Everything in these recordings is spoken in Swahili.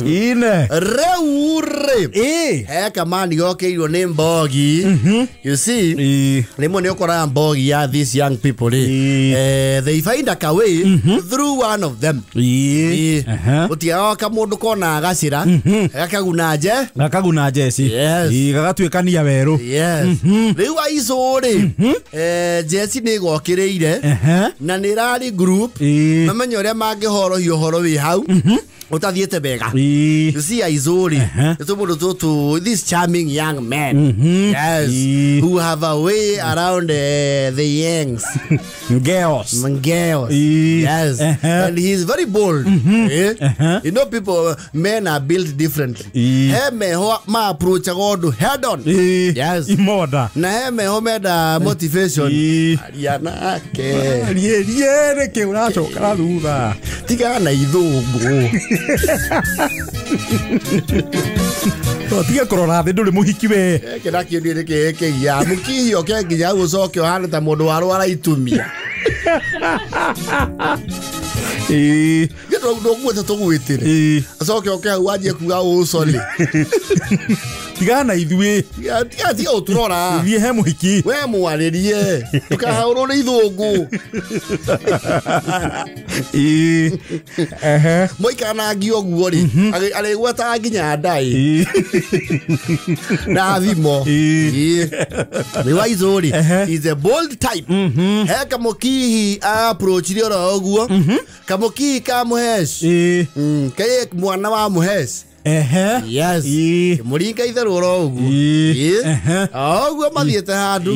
Ine. Reure. Heka mani yoke you name bogi. You see? Lemon yokora bogi ya these young people. They find a way through one of them. Utia kamundu kona gasira. Akagunaje. Akagunaje si. Yes. Gagatuikania weru. Yes. Rewa isore. Jesi ni gokireire. Na nirari group. Mamenyo ria mangihoro hiyo horo wi hau. Utathiete bega. You see Izori. To this charming young man. Yes. Who have a way around the yangs. Girls. Yes. And he's very bold. You know people, men are built differently. Heme ho ma approach God head on. Yes. Imoda. Na heme ho meda motivation. Ariana ke. Ariere ke uracho kala duda. Tiga na idhugu. Tiga korora thi nduri muhiki we. Kira kiundire ke ya mukihi oke nginya gucoke ohana ta mundu waru araitumia. Gero ndo gweta tugwitire. Acoke oke waje kuga ucoli. Tiga na ithue. Tiga uturora. Ithie he muhiki. We mwaririe. Tukahauro ni ithungu. Moikana ngio guori. Ale gweta nginya ndai. Na thimo. Ni waizori. Is a bold type. He kamukihi approach rio oguo. Kamukihi ka muhesh. Kaye mwana wa muhesh. Yes. Muringa itharu rogu. Oguo mathiete handu.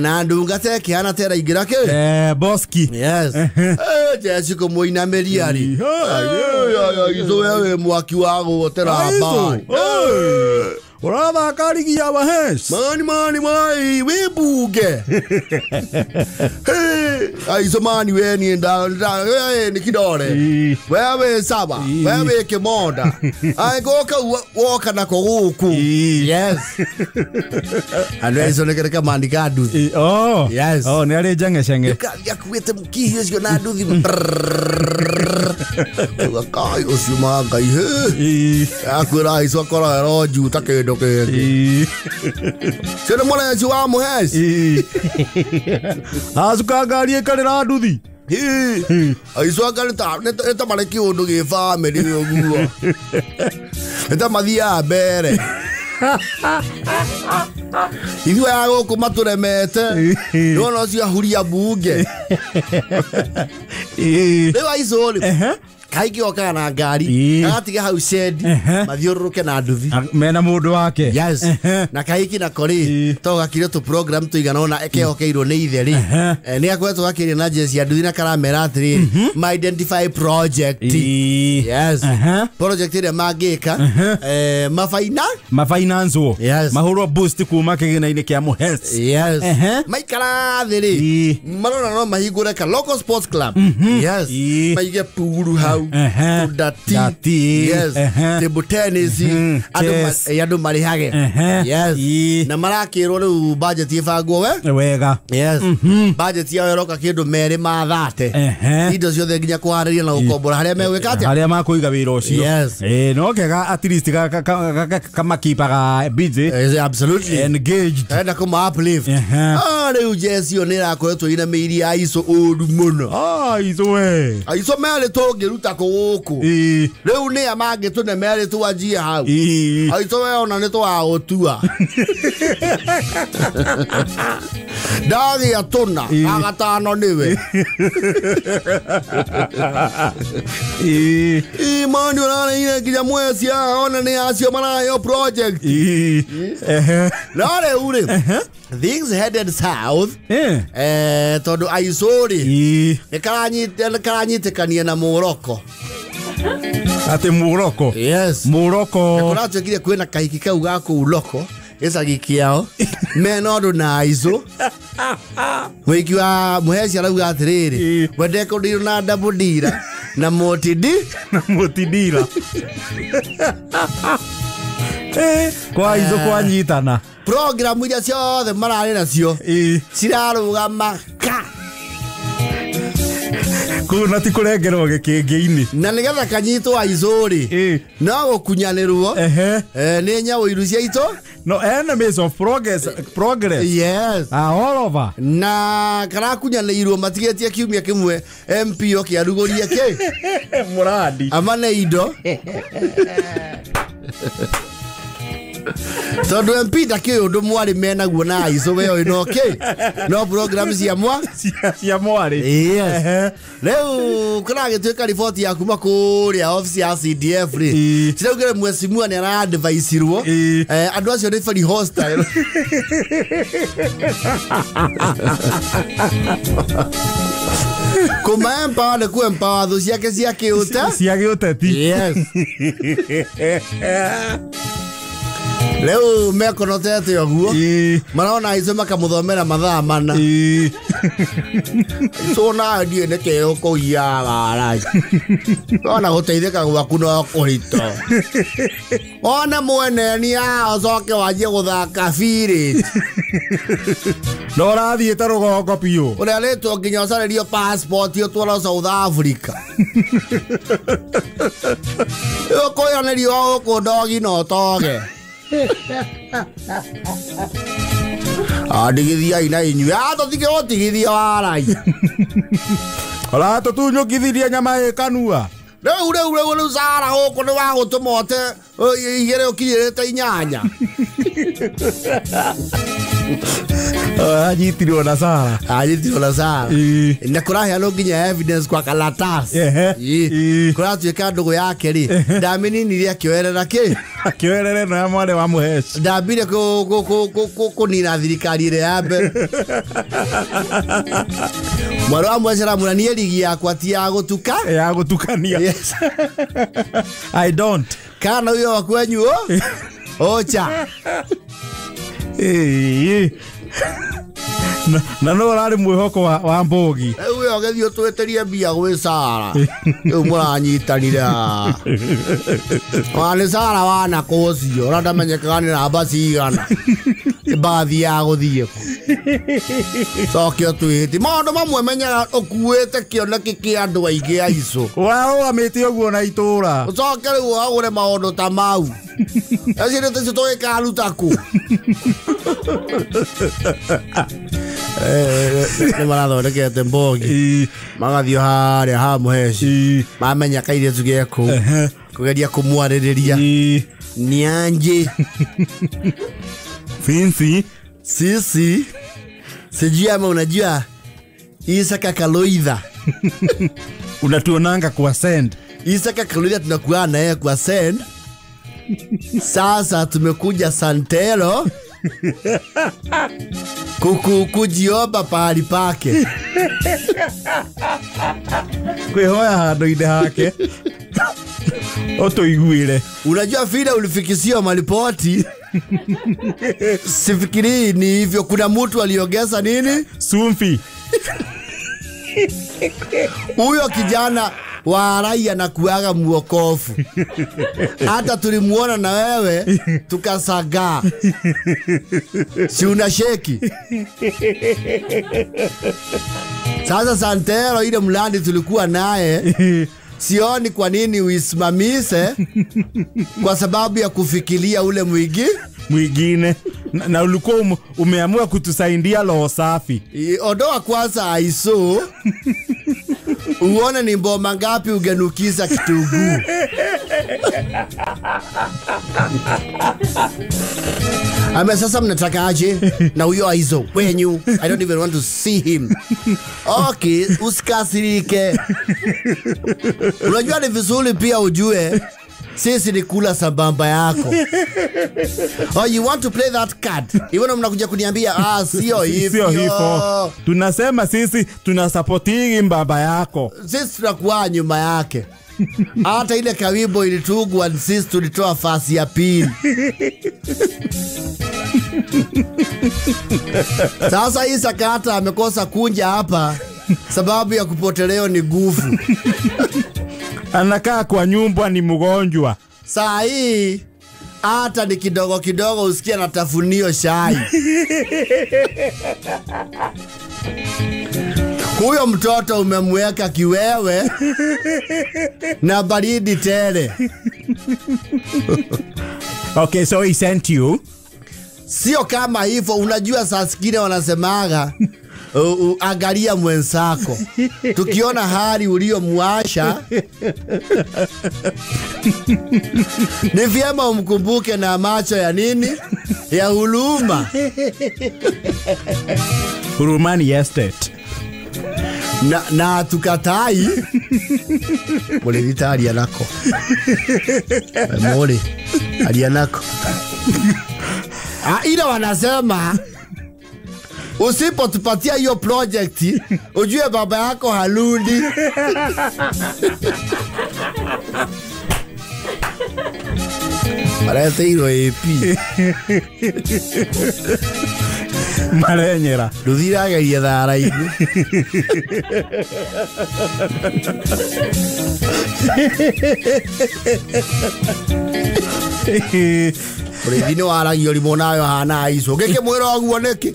Na ndungate kiana tera ingira ke. Boski. Yes. Jesi ko muina meriari. Izo wewe mwaki wa gutera ba. Urava karigi ya wahes. Mani we buge. Izo mani we ni nda ni kidore. Wewe saba. Wewe kemonda. Ai goka woka na koguku. Yes. Ando izo nekere kama ndikadu. Oh. Yes. Oh, ni ale jange shenge. Ya kuwete mukihi sio na nduthi. Kai usimaga ihe. Akura izo kora roju takedo ke. Sene mwana jwa muhes. Azuka gari ekarira nduthi. Aizo akaleta neta mareki undu ge family oguo. Eta mathia mbere. Idu yago kumaturemete. Nono cia huria bunge. Lewa izoli. Kaigi okana ngari agatiga hau shed mathiururuke na nduthi mena mundu wake. Yes. Na kaigi na kori to gakire tu program tuigana ona ekehokeirwo ni itheri ni akwetwo akiri na jesi ya nduthi na karamera atiri my identify project. Yes. Project ile magika mafinance. Yes. Mahurwo boost kuma kigina-ini kia muhes. Yes. Maikara thiri marona no mahingure ka local sports club. Yes. Maige puru hau Dati. Yes. Table tennis. Adu marihage. Yes. Na marakirwo riu budget ifango wega. Yes. Budget ya roka kindu mere ma thate. Indo ciothe nginya kuhariria na gukombora haria megwikate. Haria makuiga wira ucio. Yes. No kega at least kama kipaga busy. Absolutely. Engaged. Na kuma uplift. Riu jesi yo nira koetwo ina meiri ya iso odu muno. Iso we. Iso mere togiruta kuku. Riu ni amage tune mere tuwajia hau. Aizo we ona ni twa otua. Dagi atuna agatano niwe. Mani ona ina kinya mwezi ya ona ni asio manayo project. Nare ure. Things headed south. Todo Aizori. Ekaranyite kania na Morocco. Ate Morocco. Yes. Morocco. Kuna tukire kwena kahiki kau gako uloko. Esa gikiao. Menodo na Aizo. Wiki wa muhesi arauga atiriri. Wendeko ndiro na double dira na motidira. Kwa Aizo kwa nyitana. Program iria ciothe mararĩ nacio cirarũgama Kuna tikurengerwo gikingini. Na nigetha kanyitwo aizori. No gukunyanirwo. Ni nyawo irucia ito. No enemies of progress. Yes. All over. Na karakunyanirwo matigetie kiumia kimwe MP okiaruguria ke. Muradi. Amane indo. Tondu MP ndakĩ undu mwari mena guo na iso we no ke no program cia mwari. Yes. Leo kana gĩtuĩka report ya kuma kũrĩa office ya CDF ri ciraugire mwecimu ni ara advise irwo andu acio ni very hostile. Kuma empower ne ku empower thu ciake cia kĩũteti. Yes. Leo mekonotete oguo marona izo makamuthomera mathaa mana so na ndie ne kero ko yaga rai ona guteithika gwaku no kurito ona mwene ni acoke wajie guthaka firit no rathiĩte rũgongo biũ uria rĩtwo nginya ũcarerio passport yo twara South Africa ũkoyanerio ũkũndogi no toge adigithia ina inyu atothike otigithia warai ola tutunyukithirie nyama ĩkanua rĩu Sara huko ni wa gũtũmote igere ũkinyĩrĩte 8 anyitirwo na Sara na kũraheanwo nginya evidence kwa karatasi kũratuĩka ndũgũ yake rĩ ndamĩninirie akĩoerera no ya mwarĩ wa mũheci ndambire kũnina thirikari ĩrĩa ya mbere mwarĩ wa mũheci aramũrania rigi yakwa ti ya gũtukania. Yes. I don't kana huyo wa kwenyu ocha na no rari mwihoko wa mbogi uyo gethio tweterie mbia gwĩ Sara rĩu mũranyitanire wani Sara wana kũcio rada menyekaga nĩ namba cigana bathi ya gũthiĩ cokio twĩti maũndũ mamwe menyaga ũkuĩte kĩoneki kĩa andũ aingĩ aico warũgamĩte ũguo na itũra ũcoke rĩu agũre maũndũ ta mau acio nĩ tũcio tũgĩkaruta kũ ni marathondekete mbogi magathio harĩa ha mũheci mamenya kairĩtu gĩkũ kũgeria kũmwarĩrĩria nianje Finsi sisi sijui ama unajua Isaka Kaloidha unatuonanga kwa send Isaka Kaloidha tunakuwa na yeye kwa send. Sasa tumekuja Santero kujioba pahali pake kwihoya handu-inĩ hake otuiguire. Unajua vile ulifikisio malipoti sifikiri ni hivyo. Kuna mtu aliongeza nini sumfi huyo kijana wa raia na kuaga muokofu. Hata tulimuona na wewe tukasaga. Si unasheki. Sasa Santero ile mlandi tulikuwa naye sioni kwa nini uisimamishe kwa sababu ya kufikiria ule mwingine na ulikuwa umeamua kutusaidia roho safi. Ondoa kwanza aiso uone ni mboma ngapi ugenukiza kitunguu. Ame sasa mnataka aje na huyo aizo wenyu? I don't even want to see him. Okay, usikasirike. Unajua ni vizuri pia ujue sisi ni kula sambamba yako. Oh, you want to play that card? Even mnakuja kuniambia sio hivyo. Tunasema sisi tunasupporting mbaba yako. Sisi tunakuwa nyuma yake. Hata ile kawimbo ilitugwa sisi tulitoa fasi ya pili. Sasa hii sakata amekosa kunja hapa sababu ya kupoteleo ni nguvu. Anakaa kwa nyumba ni mgonjwa. Saa hii hata ni kidogo kidogo usikia na tafunio shai. Huyo mtoto umemweka kiwewe na baridi tele. Okay, so he sent you. Sio kama hivyo, unajua saa zingine wanasemaga angalia mwenzako. Tukiona hali uliyomwasha ni vyema umkumbuke na macho ya nini? Ya huruma. Hurumani estate. Na tukatai. Mole vitali yanako. Mole alianako. Ila wanasema usipotupatia hiyo project ujue baba yako haludi. Parece hilo AP. Marenyera. Duthiraga iria thara-ini. Urithini waragio rimo nayo hana ico. Gike mwira oguo niki?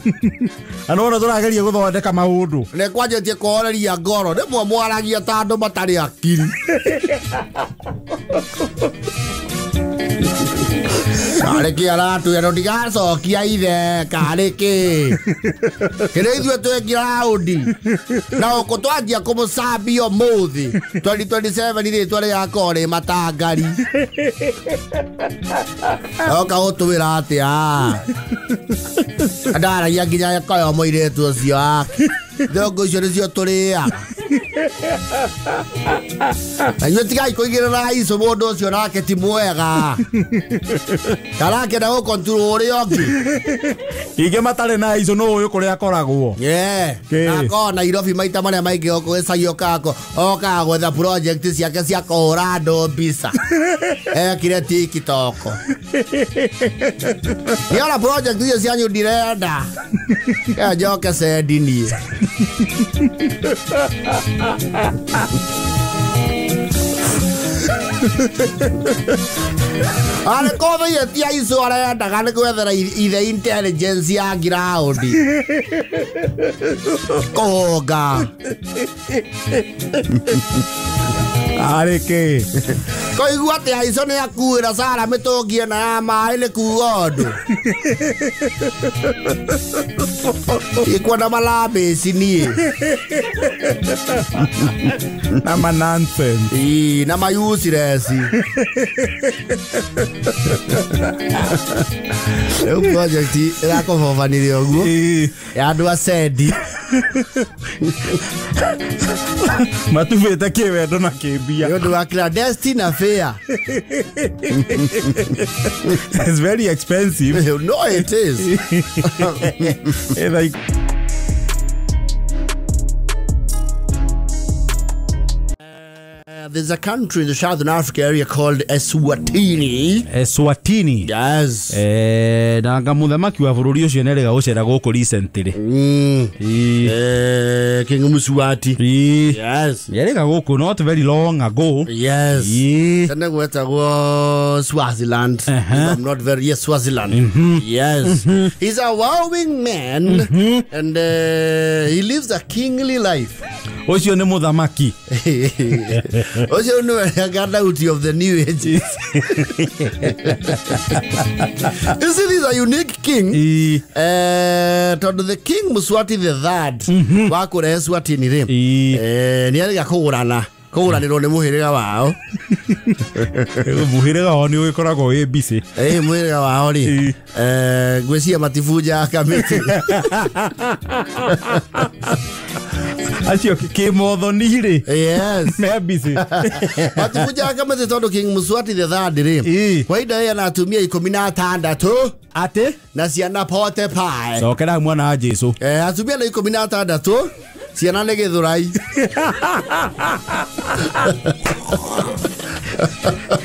Anora turageria guthondeka maundu. Ne kwajetie kuhoreria ngoro. Ndimwe mwaragia ta andu matari akiri. Kareke aratu ya ndigacokia ithe kareke. Kire ithuĩ twekira audi. Na ukutwanjia kumucambio muthi. 2027 ri twari yakore matangari. Oka utuwira atia. Andaragia nginya yakoyo moiretu ucio ake. Thongo icio nicio turia. Anywe tigai kuigirira ico mundu ucio nake ti mwega. Karake na ukontrol yogi. Ige matare na ico no uyu kuria akoragwo. Nako Nairobi maita maria maingi okuecagio kako. Oka gwetha project ciake cia kuhura andu mbica. Ekire TikTok. Niona project icio cianyu ndirenda. Njoke sendini. Ale kova yetia iso arenda kana kwethera ithe intelligence ya ground. Koga. Areke. Koigua ati aico ni akuira Sara mitungie na ya mai ni kuondo. Ikwana malabe sini. Na nonsense. Na useless. Eu project era kofofanirie oguo. Ya andu acedi. Matuvete kiwendo na kibia. Yo do akira destiny affair. It's very expensive. No, it is. Like there's a country in the Southern Africa area called Eswatini. Eswatini. Yes. Nanga muthamaki wa bururi ucio nerega gucera guku recently. King Muciari. Yes. Yerega guku not very long ago. Yes. Tena gwetagwo Swaziland. I'm not very Swaziland. Yes. He's a wowing man and he lives a kingly life. Ucio ni muthamaki. Ocio no Gathaiya of the new age. You see, he's a unique king. The king Muciari the third. Wako Eswatini rim. Ni ariga kugurana. Kuguranirwo ni muhiriga wao. Muhiriga wao ni ugikoragwo wi busy. Muhiriga wao ri. Ngwĩcia matibuja kamiti. Acio kimotho-ni ri. Yes. Me busy. Matibuja kamiti tondu King Muciari the third ri. Waida yeye na atumia 16. Ate na ciana pote pai. Cokera mwana wa Jesu. Atumia na 16. Ciana nĩ gĩthurai.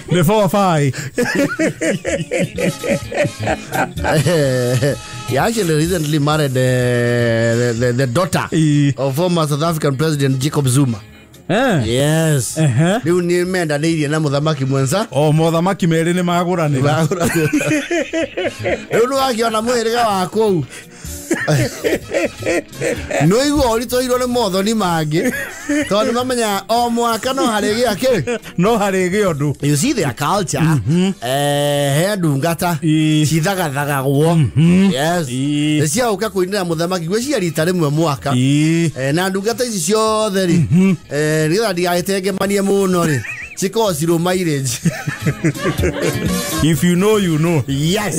The 4-5. He actually recently married the daughter of former South African President Jacob Zuma. Yes. Riu ni menda neirie na muthamaki mwenza. Muthamaki meri ni maguranira. Riu ni wakiona muhiriga wa kou. No igo rito iro ne motho ni mangi tondu mamenya o mwaka no harege ake no harege ondu. You see their culture he ndungata cithagathaagwo yes cia uka kuinira muthamaki gwe cia rita rimwe mwaka na ndungata ici ciothe ri nigetha ndigaetengemanie muno ri Chiko zero mileage. If you know, you know. Yes.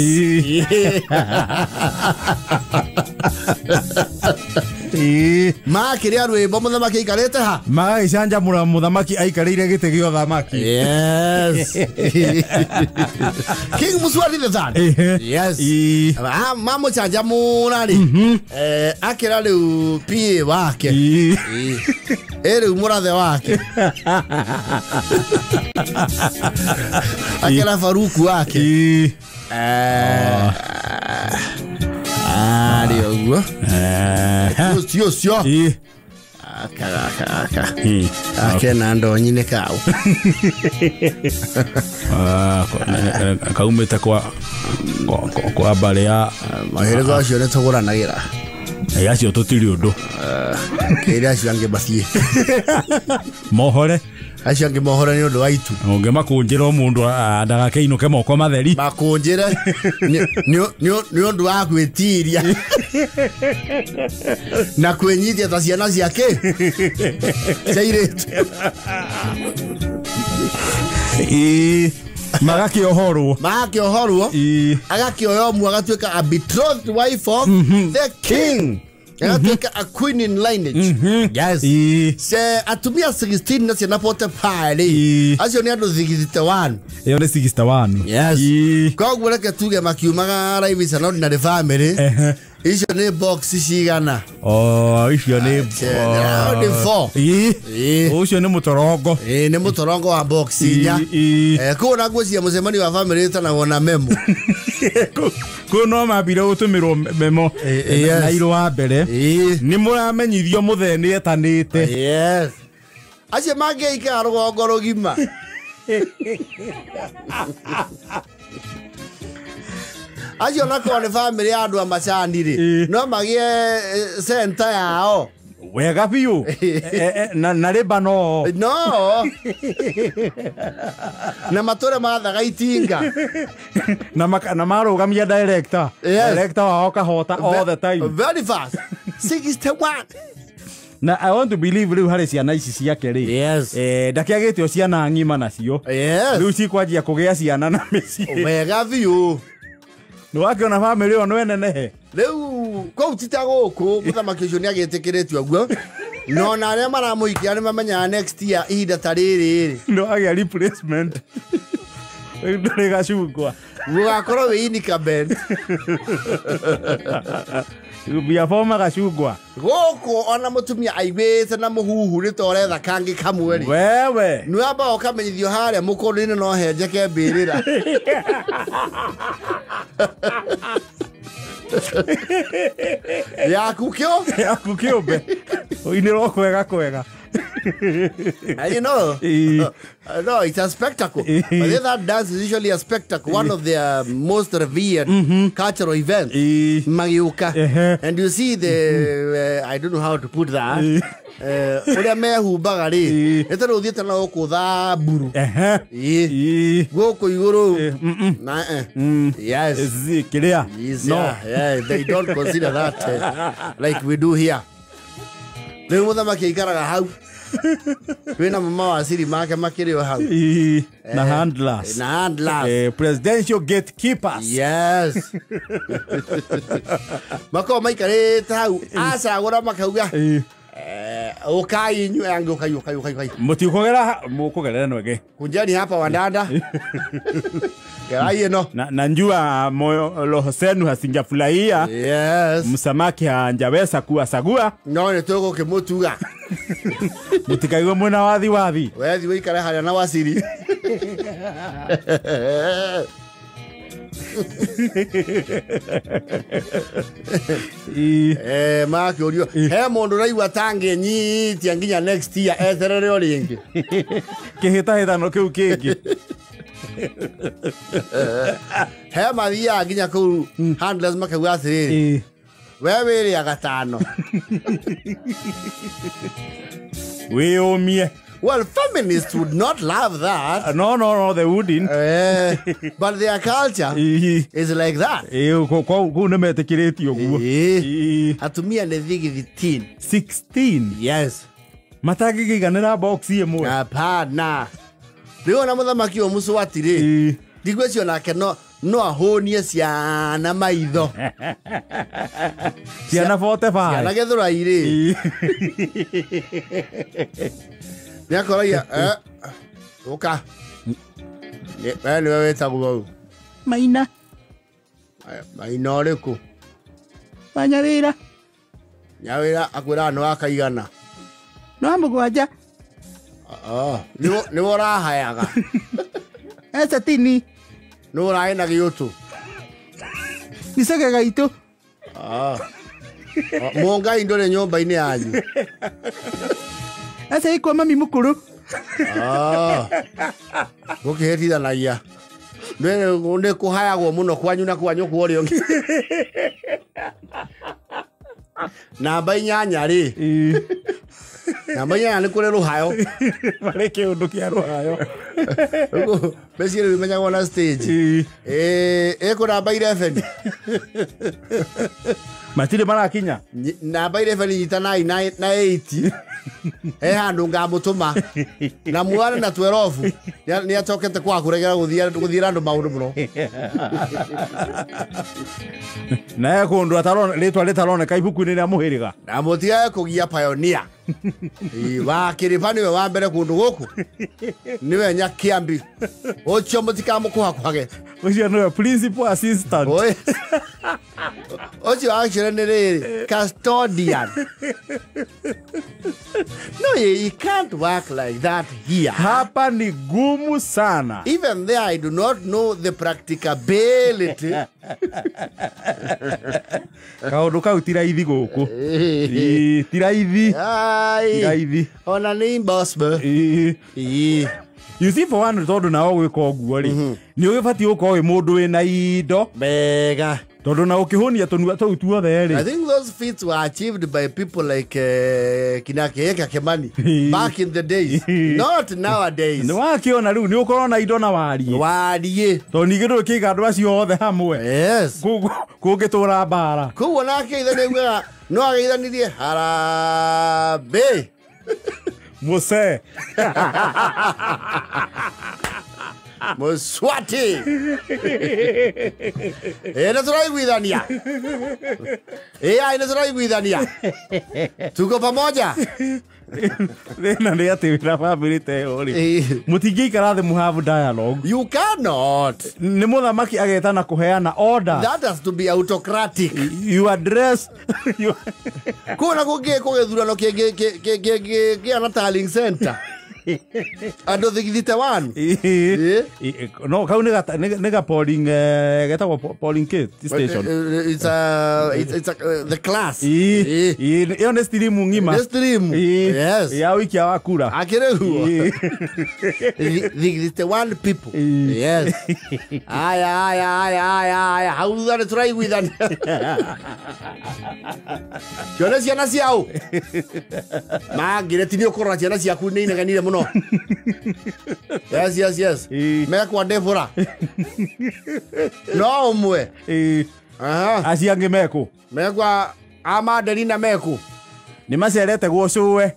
Ma kiria rwimbo muthamaki ikarete ha. Ma icanja muthamaki aikarire gite gio thamaki. Yes. King Muciari the third. Yes. Ma mucanja munari. Akira riu pie wake. Ere umurathe wake. Akira Faruku wake. Adio. Sio. Akena ndo nyine kao. Kaumete kwa balea mahereza acio ne tuguranagira. Acio tutiri undu. Kiri acio ange bathie. Mohore. Acio ange mohore ni undu waitu. Onge makunjira mundu ndagake inuke moko matheri. Makunjire ni undu wa gwitiria. Na kwenyithia ta ciana ciake. Cairetu. Magaki ohorwo. Agaki oyomu agatuika a betrothed wife of the king. Agatuika a queen in lineage. Yes. Se atumia 16 na ciana pote pale. Acio ni andu 61. Yo ni 61. Yes. Kwa gweleke tuge makiumaga raivi sana na the family. Icio ni box cigana. Icio ni 4. Ucio ni mutorongo. Ni mutorongo wa box nya. Kuna ngweci mucemani wa family tana wona memo. Kuno mabire utumirwo memo na iro wa mbere. Ni muramenyithio mutheni etanite. Yes. Acio mangeika rugongo rugima. Acio na kone family andu amacani ri no magie center yao wega biu na riba no na matore mathaga itinga na marugamia director wao kahota all the time very fast 61. Na I want to believe riu hari ciana ici ciake ri ndakiagite o ciana ngima nacio riu cikwanjia kugia ciana na mici wega biu no wakiona family ono enenehe riu kwa tita guku muthamaki ucio ni agitikiritio guo no na aria maramuikia ni mamenya next year ihinda tariri no agia replacement ndore gacungwa gugakorwo wi incumbent bia forma gacungwa guku ona mutumia aigwite na muhuhu ritoretha kangi kamwe ri wewe ni amba ukamenyithio haria mukorine no henjeke mbirira yakukio be oinero kwega you know no, it's a spectacle. But that dance is usually a spectacle, one of their most revered cultural events, Magiuka. And you see the, I don't know how to put that. Oria mehu bagari. Eta no dieta na okutha buru. Goko iguru. Yes. Clear. No. Yeah, they don't consider that like we do here. Leo muthamaki ikaraga hau. Wena mama wa siri make makirio hau. Na handlers. Presidential gatekeepers. Yes. Mako maikarete hau. Asa agora makauga. Ukai nyu yangu ukai. Mukogera no ge. Kunjani hapa wadada. Garaye no. Na njua moyo roho zenu hasingafurahia. Yes. Msamaki hanjaweza kuwasagua. No ne toko kemutuga. Mutikaiwe mwana wathi. Wethi wikare haria na wasiri. Maki orio he mundu raigua tange nyitia nginya next year etherere oringi kihita no kiu kingi he mathia nginya ku handlers makauga atiriri wewe ri agatano we omie. Well, feminists would not love that. No, they wouldn't. But their culture is like that. Ko ne metekiretio guo. Atumia ne thigi 16. Yes. Matagigiganira box imwe. Hapana. Riona muthamaki o Muswati ri. Ndigwecio nake no ahonie ciana maitho. Ciana 45. Ciana gethura iri. Niakoraia uka. Ni wewe taguo. Maina. Maina oriku. Manyarira. Nyawira akwira no akaigana. No mugwanja. Ni worahayaga. Eswatini. No raina giotu. Nisege gaitu. Monga indore nyomba-ini yanyu. Asa iko mami mukuru. Gukihitithanagia. Ne kuhayagwo muno kwanyu na kwanyu kuori ongi. Namba 8 ri. Namba 8 ni kure ruhayo. Mareke undu kia ruhayo. Besi ri menya wona stage. Eko namba 11. Matire marakinya. Namba 11 nyita 9 na 8. Handu ngamutuma. Na mwana na 12. Ni atokete kwa kuregera guthira andu maundu muno. Na yako ndo atarona letwa letarona kaibuku ni na muhiriga. Na mutia kugia pioneer. Wa kiripani we wa mbere kundu guku. Niwe nyakiambi. Ocho mutika mukuha kwage. Ocio no principal assistant. Ocho actually ni custodian. No, you can't work like that here. Hapa ni gumu sana. Even there, I do not know the practicability. Kaundu kau tiraithi guku. Tiraithi. Tiraithi. Ona ni boss ba. You see for one tondu na ogwika oguo ri. Ni ugibati uko wi mundu wina indo. Bega. Tondu na ukihunia tunua tu tuothe ri. I think those feats were achieved by people like Kinakeka Kemani back in the days. Not nowadays. Ni wakiona riu ni ukorona indo na warie. Warie. To ni gido kiga andu acio othe hamwe. Yes. Kugitura bara. Kuo nake ithanegwa no ageithanirie harabe. Muse. Muswati. Naturai guidania. Naturai guidania. Tuko pamoja. Na ni ati wira family te ori. Mutingikara the have dialogue. You cannot. Ni muthamaki agetana kuheana order. That has to be autocratic. You address. Kuna kugethurano ke anataling center. I don't think it's one. No, kau nega polling getagwo polling kit station. It's the class. Iyo ne stream ngima. The stream. Yes. Ya wiki ya wakura. Akirehu. The one people. Yes. Aya. How do I try with that? Kionesi ciana ciao. Magire tinio korora ciana ciaku ni neganire muno. Yes. Mekwa Devora. No mwe. Asiange meku. Mekwa Amadelina meku. Ni macerete gucuwe.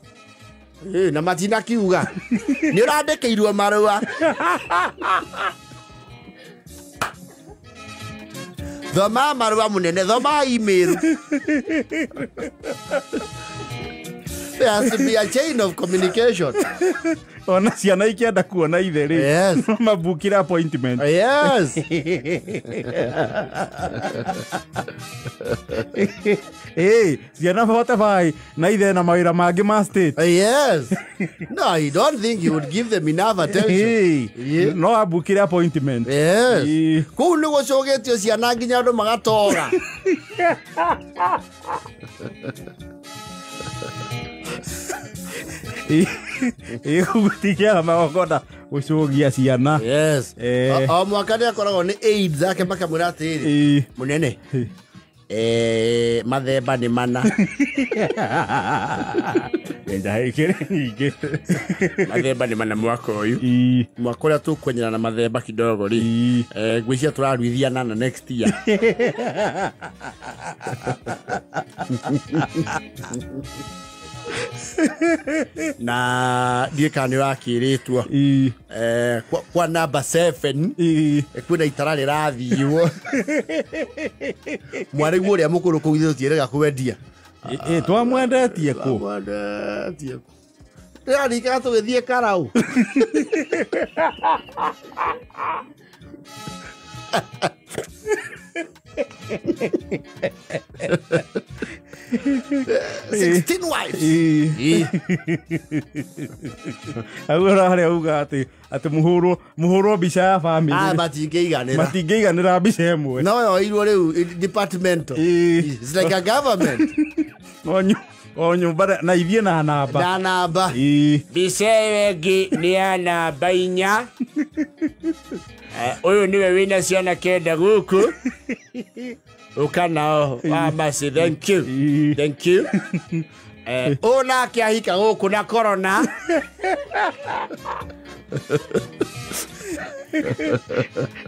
Na matina kiuga. Ni urandekeirwo marua. Thoma marua munene, thoma email. There has to be a chain of communication. Ona ciana ikienda kuona ithe ri. Yes. Mabukira appointment. Yes. Ciana 45 na ithe na mawira mangi ma state. Yes. No, I don't think you would give them enough attention. No abukira appointment. Yes. Kuu ni gucogetio ciana nginya andu magatora. Gutikia magogona gucugia ciana. Yes. Mwaka ni akoragwo ni AIDS ake makamwira atiri munene mathemba ni mana mathemba ni mana mwaka uyu mwaka uria tukwenyana na mathemba kidogo ri ngwiciria turaruithiana na next year na ndiekani wakiritwo kwa number 7 kwina itara rirathiwo mwarimu uria mukuru kuithio tieraga kwendia twamwendetie ku rika tugithie karau 16 wives. Agora hare uga ati muhuro bicha ya family. Matingeiganira bicha emwe. No, iru riu departmental. It's like a government. Onyo bara na ivie na namba. Na namba. Bicha wengi ni ya namba 4. Uyu niwe wina ciana kenda guku. Ukanao masi, thank you. Thank you. Ona kiahika guku na corona.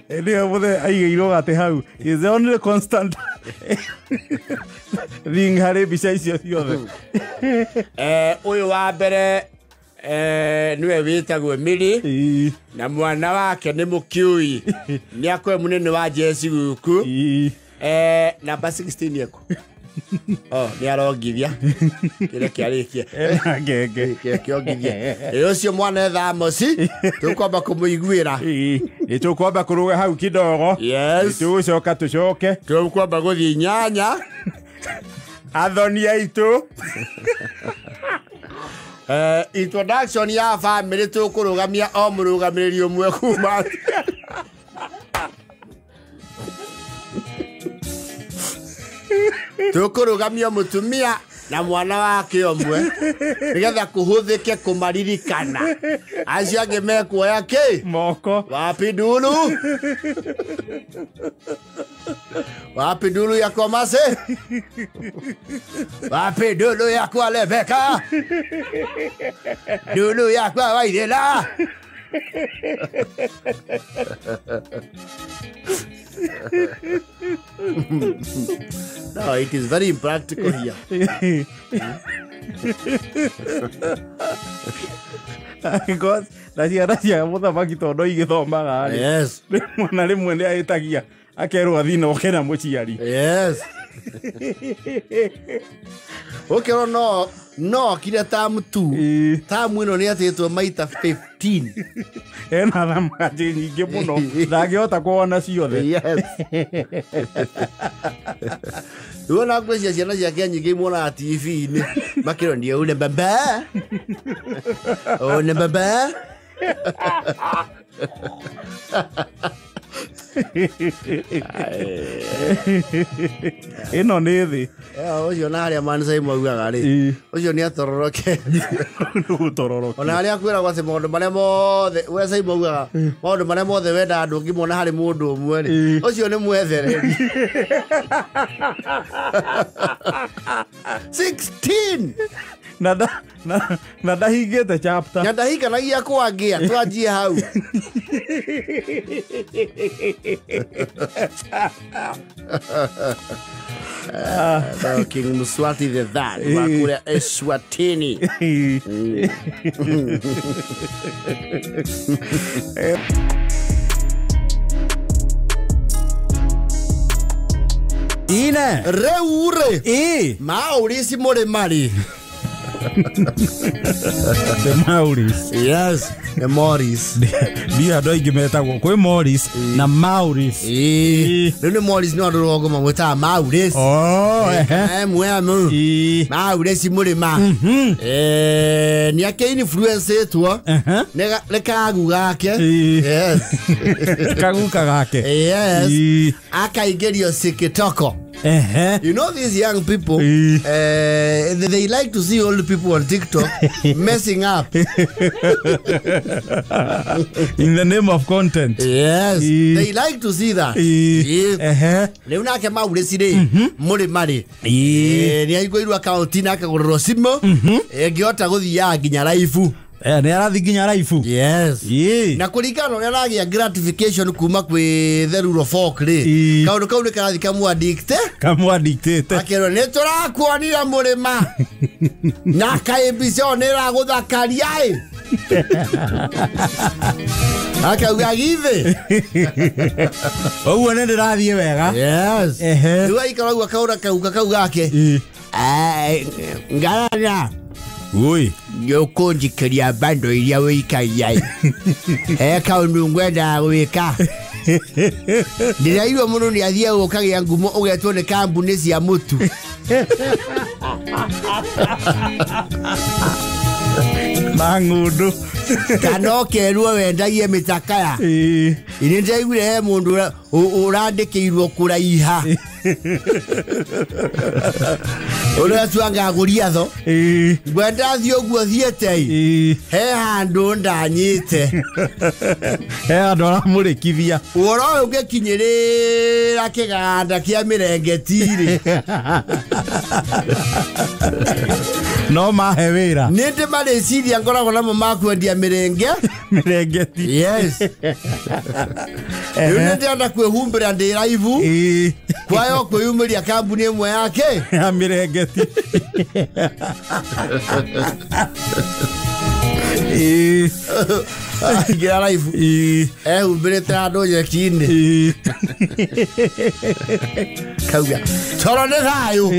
Ndio muthe aigeirwo ati hau is the only constant ring hare bicha icio ciothe. Uyu wa mbere niwe witagwo Miri na mwana wake ni Mukiui ni akwe munene wa Jesi guku namba 16 yako ni arongithia kire kiarikia ngenge kiongithia ucio mwana thamosi tukwamba kumuiguira tukwamba kuruga hau kidogo tucoka tucoke tukwamba guthii nyanya athoni aitu introduction ya family tukurugamia o murugamiriri umwe kuma tukurugamia mutumia na mwana wake omwe nigetha kuhuthike kumaririkana acio angi mekuoya ki moko wapi ndulu yakwa mase wapi ndulu yakwa Rebeka ndulu yakwa Waithela No, it is very impractical here. Because nacia muthamaki tondo igithomaga ri. Yes. Mwana rimwe ni aitagia akerwo athina okena Muciari. Yes. Okay, no kile tamu tu. Tamu ino ni atetwo maita 15. Ena thamaji nyingi muno ndangihota kuona ciothe. Yes. Uona kwezi ciana ciake nyingi muona TV ni makiro ndio ule baba. Oh ne baba. Ino ni thi ucio na aria mansai maugaga ri ucio ni atororoke gutororoke ona aria kwira kwa maundu maria mothe we sai maugaga maundu maria mothe wenda andu ngimona hari mundu umwe ri ucio ni mwethereri 16 na ndahingite chapter na ndahikanagia kwangia twanjie hau King Mswati the that Gathaiya Eswatini ine reure Maurice more mari the Maurice. Yes, the Maurice. Dia ado igimetagwo kwi Maurice na Maurice. Ni Maurice no rogo mamweta Maurice. Mwemu. Maurice murima. Ni ake influence etwo. Ne kagu gake. Yes. Kagu kagake. Yes. Akaigerio sikitoko. You know these young people, they like to see old people on TikTok messing up. In the name of content. Yes, they like to see that. Leo nake Maurice ri muri mari. Ni aigwirwa account na akaguriro simu. Ngiota guthia nginya live. Ni arathi nginya raifu. Yes. Na kuringana na aragia gratification kuma kwi the rule of folk ri. Kaundu kau ni karathi kamu addicted. Akero ni turakuonira murima. Na kaimbicio ni raguthakaria i. Akauga give. Oguo ni ndirathie wega. Yes. Riu aikaragu akaura kau gake. Ngarana. Ui. Yoko njikeria bando iria wikaia. Kaundu ngwenda gwika. Ndirairwo muno ni athia gukagia ngumo ugetwo ni kambuni cia mutu. Mangudu. Kana kerwo wendagie mitakaya. Ini ndaigure he mundu urandikirwo kuraiha. Ora tuanga guria tho. Gwenda thio guo thiete. He handu ndanyite. He handu aramurikithia. Ora ugekinyirira kiganda kia mirengetiri. No mahe wira. Ninde mareciria ngoragwo namo makwendia mirenge. Mirengeti. Yes. Ninde anda kwehumbira ndi live. Kwayo kweyumiria kambuni imwe yake. Ya mirengeti. Gira live. Umbirite andu nyeki-ini. Kauga. Toro ni thayu.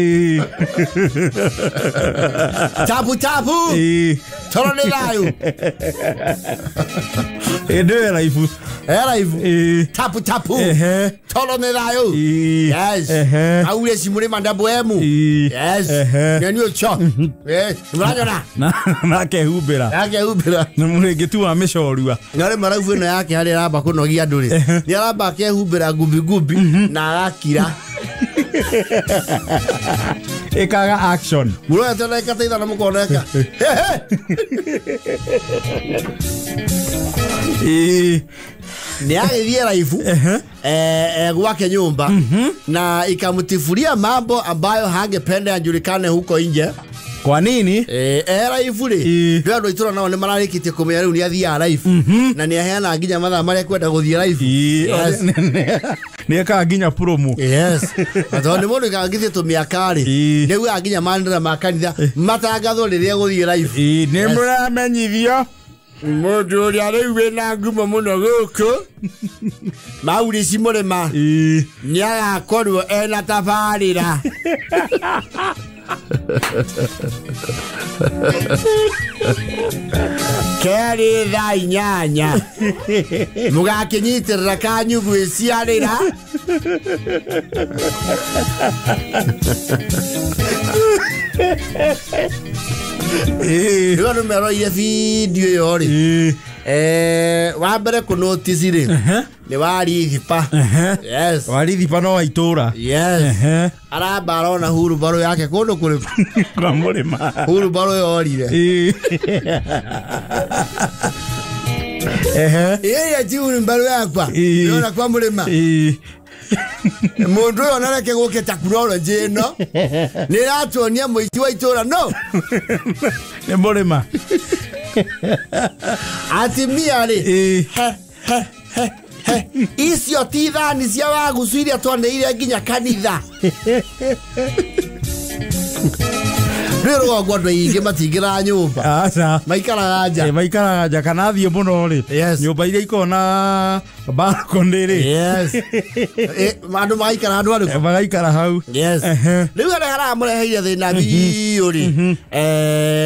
Tapu. Toro ni thayu. Ede live. Live. Tapu. Toro ni thayu. Yes. Aure simure mandabo emu. Yes. Nani ocho. Mrajona. Na kehumbira. Na murengetu wa mishorua. Ngare maraufu na yake hari raba kunogia nduri. Ni raba kehumbira gubi na agakira. Ekaga action. Muro atana ikateitha na mukoneka. Ni agithie raifu gwake nyumba na ikamtifuria mambo ambayo hangependa yajulikane huko nje. Kwa nini? Raifu ri ndio andu itura nao ni mararikitie kumenya riu ni athia raifu na ni aheana nginya mathaa maria kwenda guthie raifu. Ni eka nginya promo. Yes. Ato ni mundu kangithie tumiaka ri niu nginya mandira makanitha matangatho riria guthie raifu. Ni muramenyithio mundu uria riu wina ngumo muno guku Maurice murima ni agakorwo ena tabarira. Keri tha inyanya mugakinyitirira kanyu gwiciarira. Ndio numero ile video yori. Wa mbere ku notice ri ni wari thipa. Yes. Wari thipa no waitura. Yes. Aramba arona huru baro yake kundu kuri kwa murima. Huru baro yorire. Ya jiuri baro yakwa. Yona kwa murima. Mundu yo nareke guke technology no. Ni ratuonia muiti wa itura no. Ni murima. Atimia ri. Icio tithani cia wagucuiria twaneire nginya kanitha. Rero gwandwa ingi matingira nyumba. Acha. Maikaraga nja. Kana thie muno ri. Nyumba iria ikona balcony ri. Yes. Mandu maikara andu ariku. Magaikara hau. Yes. Riu ara haramureheire thina biu ri.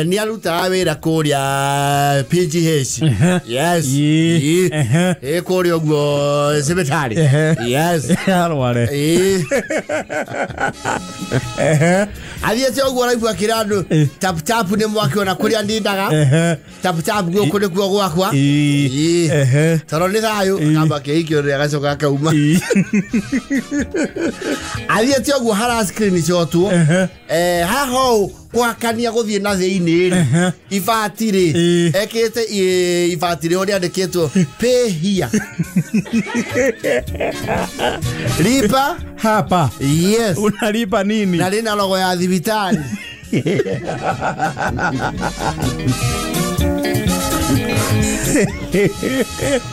Ni aruta wira kuria PGH. Yes. Kuria guo cibitari. Yes. Arware. Athiete ogwo raigua kirando tap tap ni mwaki ona kuria ndindaga tap tap gwo kuri kuo gwakwa toro ni thayo kamba keikio ria gacoka kauma athiete ogwo hara screen ciotwo haho kwakania guthie na thiini ifatire ekete ifatire ori andiketwo pay here lipa hapa. Yes. Unalipa nini? Na lina logo ya thibitari.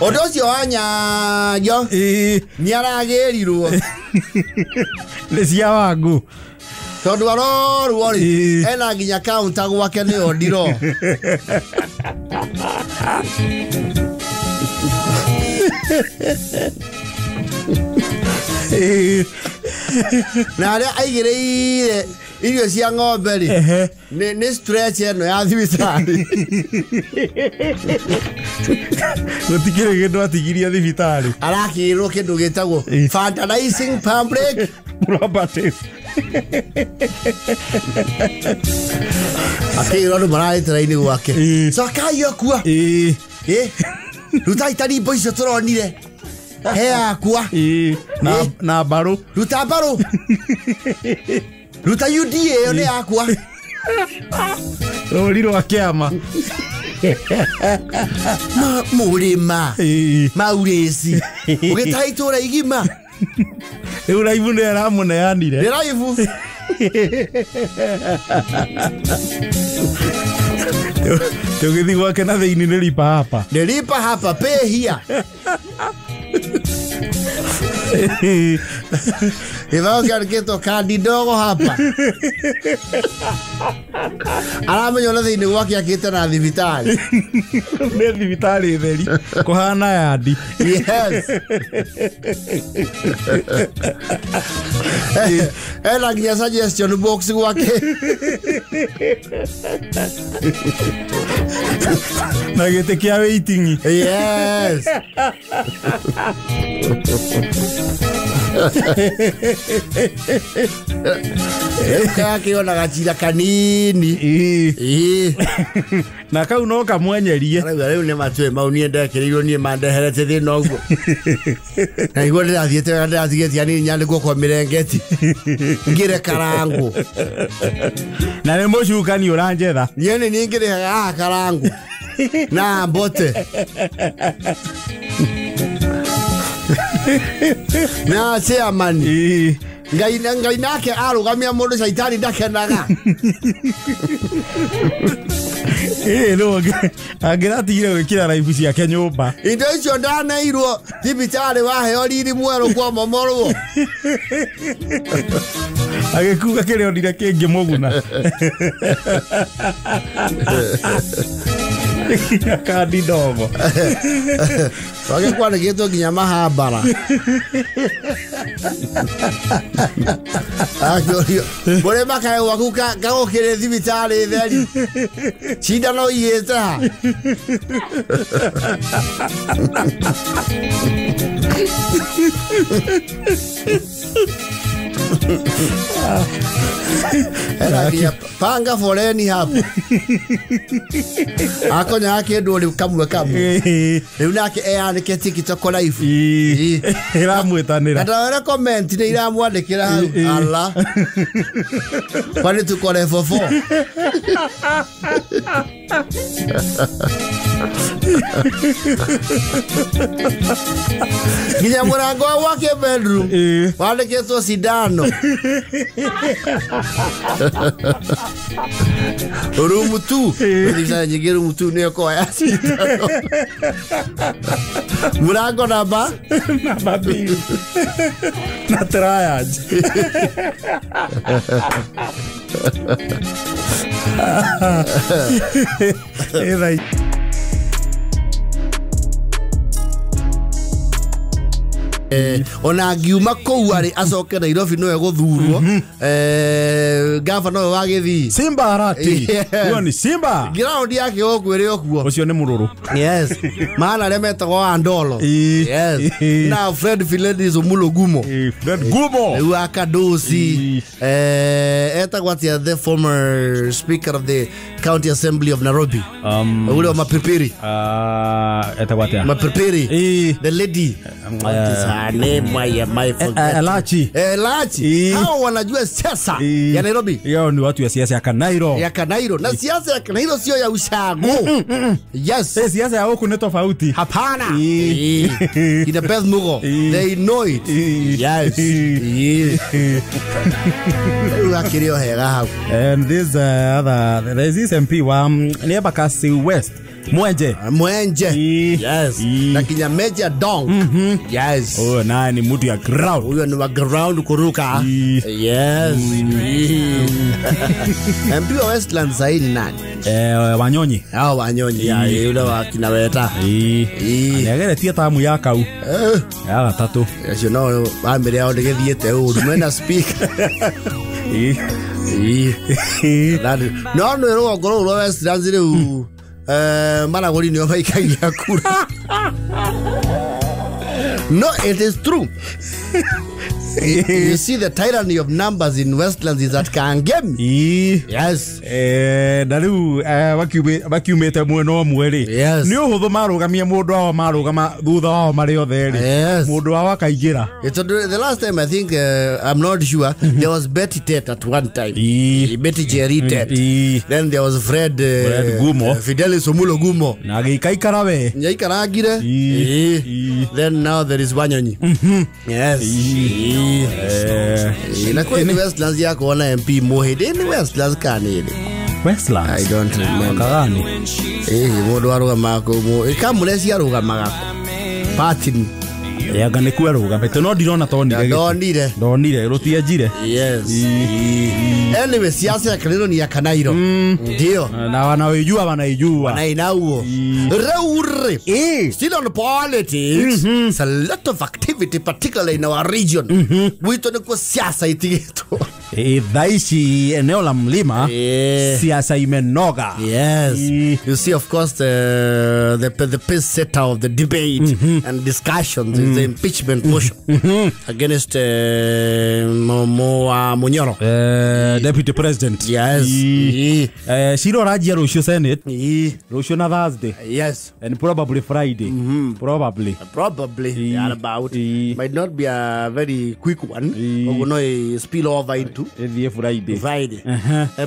Odocio wanya jo. Niaragerirwo. Lesia wangu. Tondu aroru ori ena nginya counter gwake ni ondiro. Na ale aigereire irio cia ng'ombe ri ni stretch eno ya thibitari gutikire kindu atigiria thibitari arakirwo kindu gitagwo vandalizing public property akirwo ndo maraitira-ini gwake sakayo kuwa rutaitari mbo icio turonire hea kuwa na baru ruta baru ruta UDA yo ni yakwa ruriro akiama murima Maurice ugitaitura igima uraivu ne ramuneanire raivu tugithi gwake na thiini nilipa hapa pay here Ivao kariketo kandi ndogo hapa aramenya na thiini gwake akite na thibitari ne thibitari theri kuhana yadi yes ela nginya suggestion box gwake na gite kia waiting yes kaya kiona gachira kanini na kau no kamwenyerie rĩu nĩ matwe mau niĩ ndekereirwo niĩ mandeherete thĩna ũguo na igua ndĩrathiĩte ndĩratigetia nini nyandĩkwo kwa mĩrengeti ngĩre karangu na nĩ mũcukani ũranjetha niĩ nĩ niĩ ngĩrĩhaga karangu na mbote na chairman ngai nake arugamia mundu shaitani ndakenaga no agiratigire gwikira raibu ciake nyumba indo icio ndaneirwo thibitari waheo riri mweru kwa momorwo agikuga kire ondire kingi muguna kandi ndogo wage kwane gito nginya mahambara akiorio bore makae wakuka gagukire thibitari theri shida no yeta panga foreni hapa akonya yake ndo kamwe riu nake eandike TikTok live iramwitanira ndawera comment ni iramwandikira hau Allah kwani tukore fofo nginya murango wake bedroom wandiketwo sidano room 2 ndisa nyingire room 2 ni ko ya sidano murango namba 2 na triage right. ona ngiuma kou ari acoke Nairobi no eguthurwo gavana wa Githii Simba arati yo ni Simba ground yake okwire okuo ucio ni mururu yes maana le metagwo Andolo yes na Fred Philenis Omulo Gumo Fred Gumo wa Kadosi etagwo the former speaker of the county assembly of Nairobi ule wa Mapeperi etagwo Mapeperi the lady what is her name my Lachi hao wanajua siasa ya Nairobi yao ni watu ya siasa ya Kanairo na siasa ya Kanairo sio ya ushago yes siasa ya huku ni tofauti hapana ina best mugo they know it yes ukirio hega hau and this other there is this MP wa Nebakasi West Mwenje yes na Kinyameja Dong yes oh na ni mtu ya ground huyo ni wa ground kuruka yes MP wa Westland saini nani Wanyonyi Wanyonyi ya yule wa Kinaweta negere tia tamu ya kau ya gatatu yes you know amire ao ndigithiete urumena speaker no no ro ngoro ro Westland riu Maragori ni omaikagia kura no it is true you see the tyranny of numbers in Westlands is that Kangem yes daru vakiumete mweno mweri ni uhuthu marugamia mundu wao marugama thutha wao mari otheri mundu wao akaigira the last time I think I'm not sure there was Betty Tet at one time Betty Jerry Tet then there was Fred Gumo Fidelis Omulo Gumo na gikaikara we nyaikaragira then now there is Wanyonyi yes na kwa ni Westlands yako wana MP Mohede ni Westlands kanini Westlands I don't remember kagani mundu arugama ko ikamureci arugamaga party yanga ni kweruga mete no ndirona ndonire rutienjire yes anyway siasa ya Kanairo ni ya Kanairo ndio na wanaijua inauo reure still on politics it's a lot of activity particularly in our region wito ni kwa siasa itigeto dhaishi eneo la mlima siasa imenoga yes you see of course the pace setter of the debate and discussions is the impeachment motion against Munyoro deputy president yes Shiro Rajia Rusho Senate Rusho na Thursday yes and probably Friday probably about might not be a very quick one or no spill over into Friday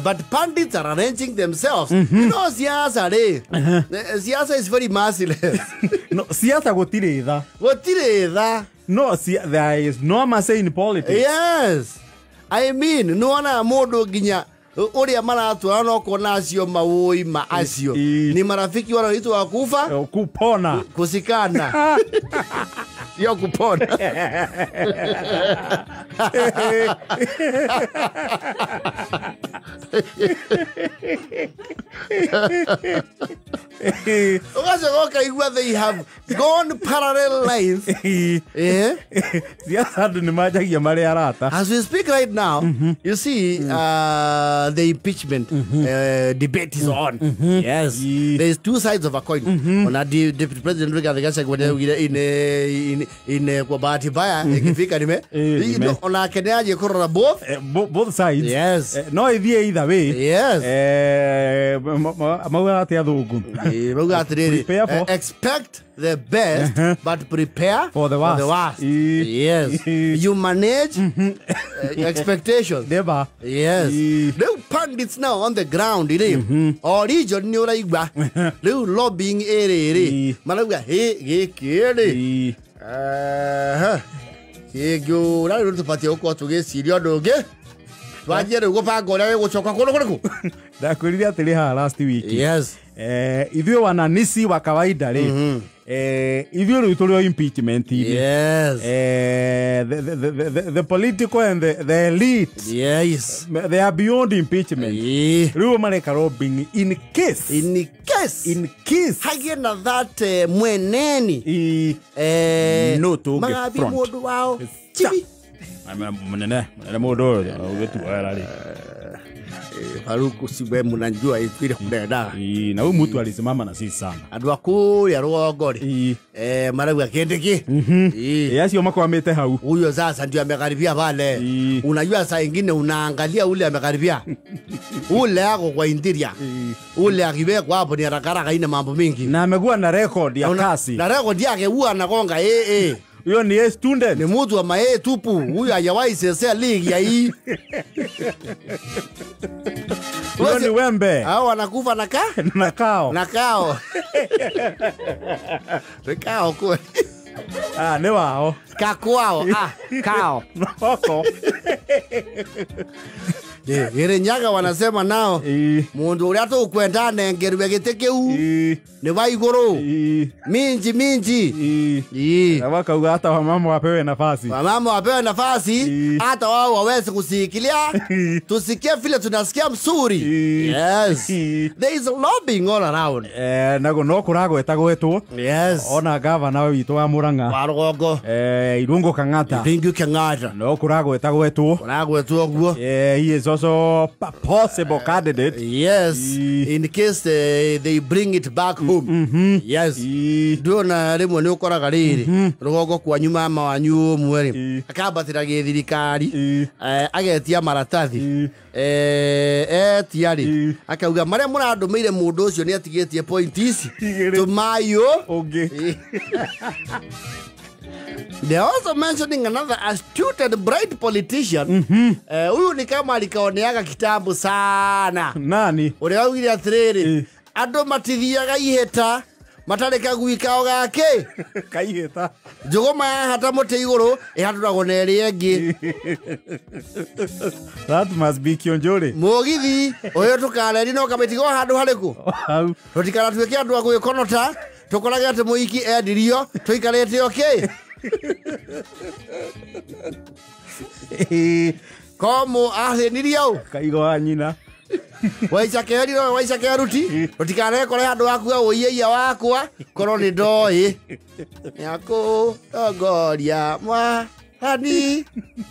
but pundits are arranging themselves you know Siasa Siasa is very merciless no Siasa gotire tha no there is no mercy in politics yes I mean no wana mundu ginya uria maratwara no kona acio mawoi ma acio ni marafiki wanaitwa kufa kupona kusikana yo kupona they have gone parallel lines as we speak right now you see the impeachment debate is on yes there's two sides of a coin on a deputy president in kwa bahati mbaya ikifika nime ona keneaje korora both sides yes no ithie either way yes mauga ati athungu mauga ati expect the best but prepare for the worst yes you manage expectations never yes they pundits now on the ground or region ni uraigwa they lobbying ere malauga gekere Kigyo na ndo tupatie uko tugeciria ndungi Twajere gupanga uria gucoka kuno kuriku. Ndakwirire atiri ha last week. Yes. Ithuĩ wananisi wa kawaida ri. Ithuĩ rĩu tũrĩ o impeachment. Yes. The political and the elite. Yes. They are beyond impeachment. Rĩu mareka lobbying in case. In case. Hagina that mweneni. No to magathi mundu wao. Chibi. Munene mundu ugetuara ri. Haruku sibe munanjua itwire kudeda. Na huyu mtu alisimama na sisi sana. Andu akuri ya rwogori. Marauga kendeki. Acio makwamite hau. Huyo sasa ndio amekaribia pale. Unajua saa nyingine unaangalia ule amekaribia. Ule yako kwa interior. Ule akibekwa hapo ni harakara kaina mambo mingi. Na amekuwa na record ya kasi. Na record yake huwa anagonga Huyo ni student. Ni mtu wa mae tupu. Huyo hajawahi sesa league ya hii. Huyo ni wembe. Hao wanakufa na nakao. Nakao kwa. Ni wao. Kakwao. Kao. Noko. Ire nyaga wanasema nao. Mundu uria tu kwenda nengerwe gitekeu. Ni wa iguru. Minji. Wakauga hata wamama wapewe nafasi. Wamama wapewe nafasi hata wao waweze kusikilia. Tusikie vile tunasikia msuri. Yes. There is lobbying all around. Nago no kurago etagwetwo. Yes. Ona gavana witu wa Murang'a. Warugongo. Irungu Kang'ata. Irungu Kang'ata. No kurago etagwetwo. Kuragwetwo guo. He is also a possible candidate. Yes. In case they bring it back home. Yes. Ndona rimwe ni ukoraga riri rugongo kwa nyuma ma wanyu mweri akabatira githirikari agetia maratathi tiari akauga maria murandumeire mundu ucio ni atigetie point ici tumayo They are also mentioning another astute and bright politician. Huyu ni kama alikaoneaga kitambo sana. Nani? Uria augire atiriri andu matithiaga iheta matareka gwikao gake kaiheta njuguma hata muti iguru ihaturagwo na eri engi. That must be kionjore mugithi uyu tukareri no kamitigo handu hariku tutikara twike andu agwikonota tukorage ati muiki endirio tuikarete Komu ahenirio kaigo nyina Waisha ruti utikare kore handu wakuga uiyeia wakwa korwo ni ndoi yako ogoria mwa hani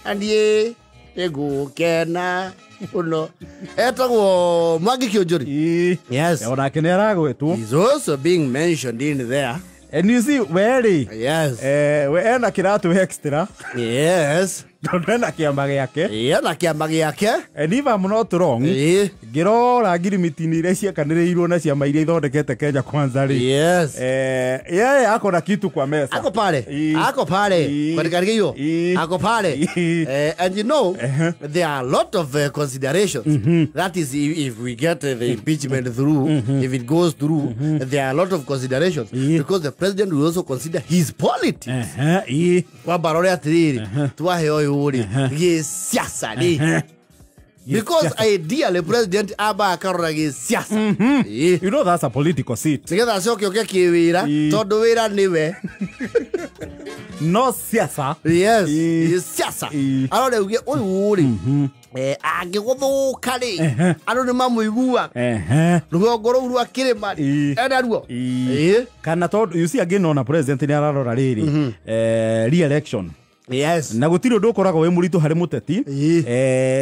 andie egukena uno etagwo Mwangi Kionjori. Yes, ona kenera gwetwo. He's also being mentioned in there. And you see where? Yes. We ena kiratu extra. Yes. Ndona kiamba giake. Na kiamba giake. And if I'm not wrong, ngirora ngirimiti-ini iria ciakanĩrĩirwo na ciama iria ithondekete Kenya Kwanza ri. Yes. Yeye ako na kitu kwa mesa. Ako pale. Kwa karigio. Ako pale. And you know, there are a lot of considerations. That is, if we get the impeachment through, if it goes through, there are a lot of considerations. Because the president will also consider his politics. Kwa barore atiriri. Tuwahe oyo uri. Siasa ni. Because ideally president aba akarora siasa. You know that's a political seat. Nigetha acoke oke kiwira tondu wira niwe. No siasa. Yes. Siasa. Arore uge uyu uri. Angiguthuka ri. Andu ni mamuigua. Rugongo ruu rwa kirima. Enda ruo. Kana tondu you see again on a president ni ararora riri. Re-election. Yes. Na gutiri undu ukoragwo wi muritu hari muteti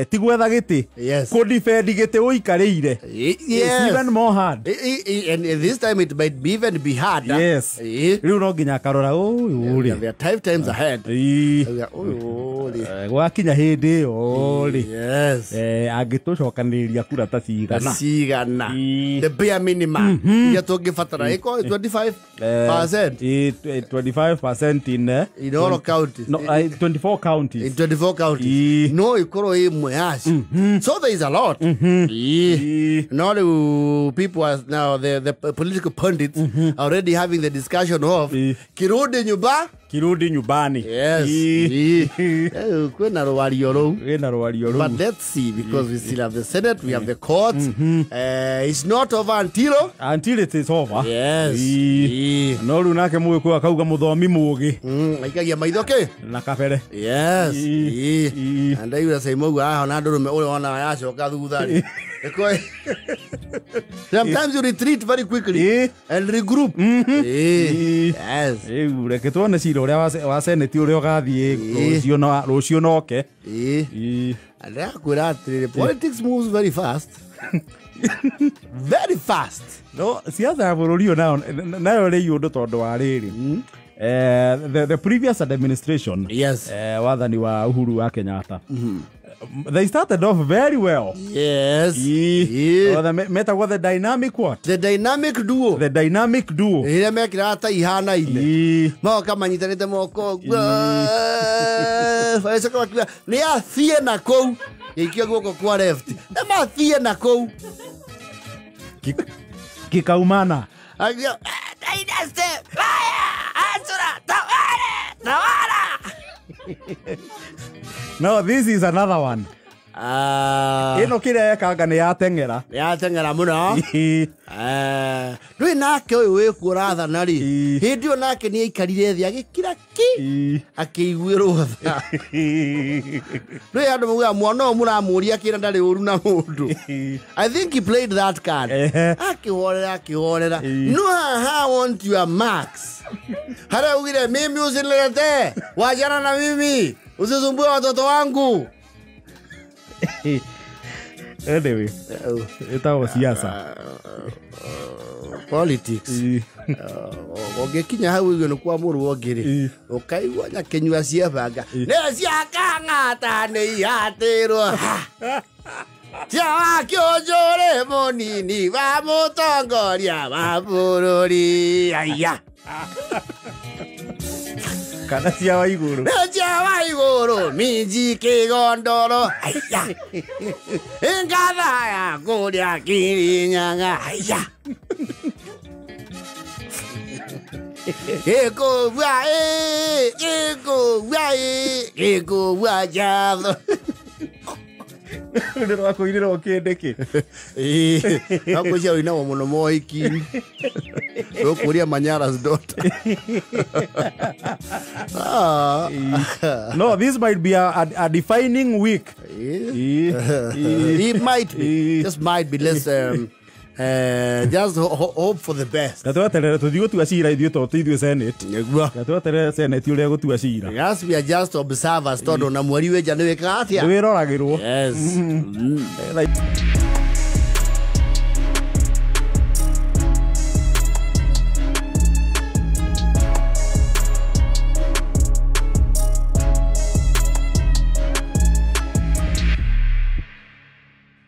ti gwetha giti ku defend giti uikarire. It's even more hard. And this time it might be even be hard. Yes. Riu no nginya karora uyu uri. There are times ahead. Gwakinya hindi uri. Yes. Angitucokaniria kura ta cigana. The bare minimum. Ya tungibatara iko 25%. 25% in all counties. No, 24 counties. In 24 counties. No, ikoro imweashi. So there is a lot. Now the people are now the political pundits already having the discussion of kirudi nyumba kirudi nyumbani. Yes. Kwena rwario rou. But let's see, because we still have the Senate, we have the courts. It's not over until it is over. Yes. No ru nake muwe kwa kauga muthomi mugi. Aikagia maithoke na kabere. Yes. And I will say mo wa na ndurume ule ona yacoka thuthari. Sometimes you retreat very quickly and regroup. Yes. Reke tuone cira uria wa Senate uria ugathie rucio noke. And the politics moves very fast. Very fast. No, siasa ya bururi nayo ri yundu tondu wa riri. The previous administration, yes, wathani wa Uhuru wa Kenyatta, they started off very well. Yes. Meta was the dynamic what? The dynamic duo. The dynamic duo. Ile mekira hata ihana ile. No kama nyitanite moko. Faisa kama kia ni athie na kou. Ikio guko kwa left. Ema athie na kou. Kikaumana. Agia dynasty. Ansura tawara. No, this is another one. Ino kire yekanga ni yatengera. Yatengera muno. Ndui nake uyu wi kurathana ri. Hindi o nake ni aikarire thi agikira ki. Akiiguirwo tha. Ndui andu muga mwana o muramuria kira ndari uru na mundu. I think he played that card. Akihorera. No, I want your marks. Hara ugire mimi usinilete. Wajana na mimi. Usisumbue watoto wangu. Anyway, ita wa siasa. Politics. Ogekinya hau igwe no kwa muru ogiri. Ukaigwa nyakenywa cia banga. Ne cia kangata ne ihatirwo. Cia kionjore monini wa mutongoria wa bururi. Aya. Kana cia wa iguru. Cia wa iguru minji kigondoro. Aya. Gathaiya Kwaria Kirinyaga. Aya. Eko wa jatho. Ndiro akoirira okendeke. Ako cia ina wa muno moiki. Ukuria Manyara's daughter. No, this might be a defining week. It might be. Just might be. Let's just hope for the best. Gatuaterera tuthigo tu acira ithuĩ to ithuĩ Senate. Gatuaterera Senate uria gutua cira. Yes, we are just observers. Todo na mweri weja nĩ wĩkaga atia. Wĩroragĩrwo. Yes. Like